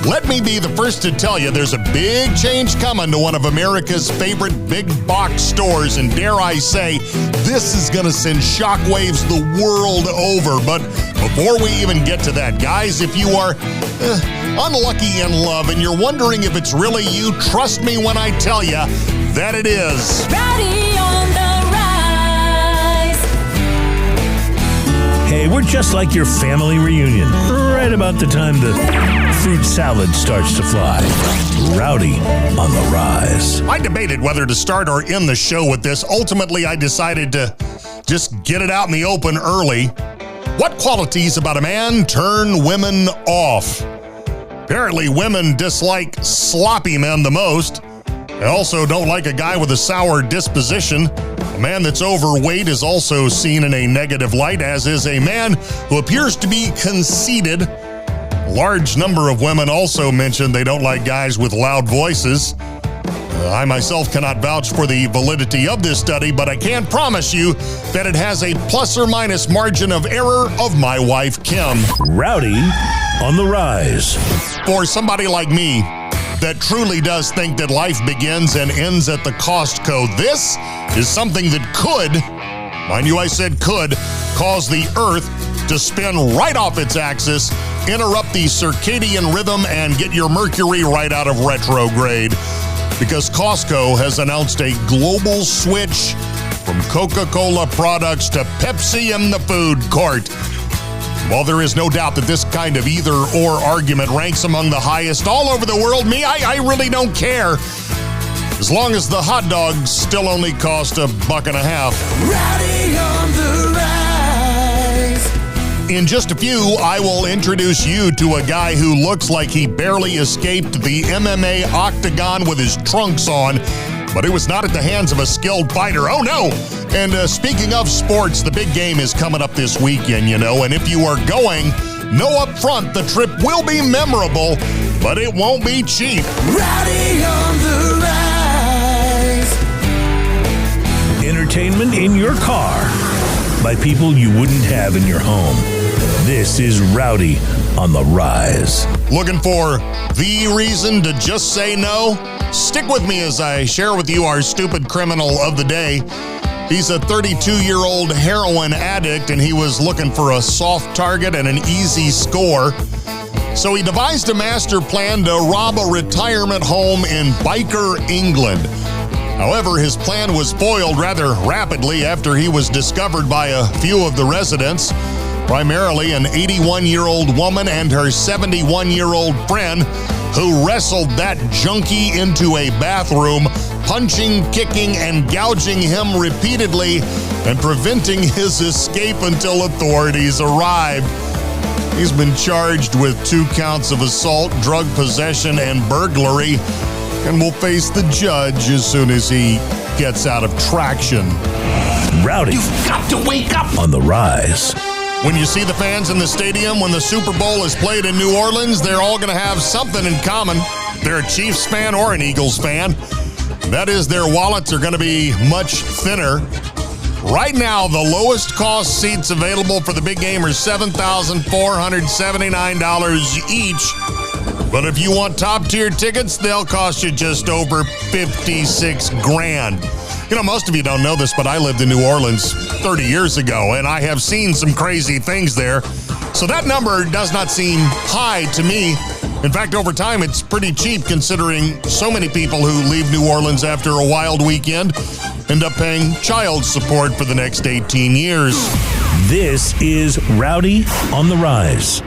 Let me be the first to tell you there's a big change coming to one of America's favorite big box stores, and dare I say, this is going to send shockwaves the world over. But before we even get to that, guys, if you are unlucky in love and you're wondering if it's really you, trust me when I tell you that it is. Rowdy on the rise. Hey, we're just like your family reunion, right about the time the fruit salad starts to fly. Rowdy on the rise. I debated whether to start or end the show with this. Ultimately, I decided to just get it out in the open early. What qualities about a man turn women off? Apparently, women dislike sloppy men the most. They also don't like a guy with a sour disposition. A man that's overweight is also seen in a negative light, as is a man who appears to be conceited. A large number of women also mention they don't like guys with loud voices. I myself cannot vouch for the validity of this study, but I can promise you that it has a plus or minus margin of error of my wife, Kim. Rowdy on the rise. For somebody like me that truly does think that life begins and ends at the Costco, this is something that could, mind you I said could, cause the Earth to spin right off its axis, interrupt the circadian rhythm, and get your Mercury right out of retrograde. Because Costco has announced a global switch from Coca-Cola products to Pepsi in the food court. While there is no doubt that this kind of either-or argument ranks among the highest all over the world, I really don't care. As long as the hot dogs still only cost $1.50. Rowdy on the rise. In just a few, I will introduce you to a guy who looks like he barely escaped the MMA octagon with his trunks on, but it was not at the hands of a skilled fighter. Oh no! And speaking of sports, the big game is coming up this weekend, and if you are going, know up front the trip will be memorable, but it won't be cheap. Rowdy on the rise. Entertainment in your car by people you wouldn't have in your home. This is Rowdy on the rise. Looking for the reason to just say no? Stick with me as I share with you our stupid criminal of the day. He's a 32-year-old heroin addict, and he was looking for a soft target and an easy score. So he devised a master plan to rob a retirement home in Byker, England. However, his plan was foiled rather rapidly after he was discovered by a few of the residents, primarily an 81-year-old woman and her 71-year-old friend, who wrestled that junkie into a bathroom, punching, kicking, and gouging him repeatedly and preventing his escape until authorities arrived. He's been charged with 2 counts of assault, drug possession, and burglary, and will face the judge as soon as he gets out of traction. Rowdy. You've got to wake up on the rise. When you see the fans in the stadium when the Super Bowl is played in New Orleans, they're all going to have something in common. They're a Chiefs fan or an Eagles fan. That is, their wallets are going to be much thinner. Right now, the lowest cost seats available for the big game are $7,479 each. But if you want top-tier tickets, they'll cost you just over $56,000. Most of you don't know this, but I lived in New Orleans 30 years ago, and I have seen some crazy things there. So that number does not seem high to me. In fact, over time, it's pretty cheap considering so many people who leave New Orleans after a wild weekend end up paying child support for the next 18 years. This is Rowdy on the rise.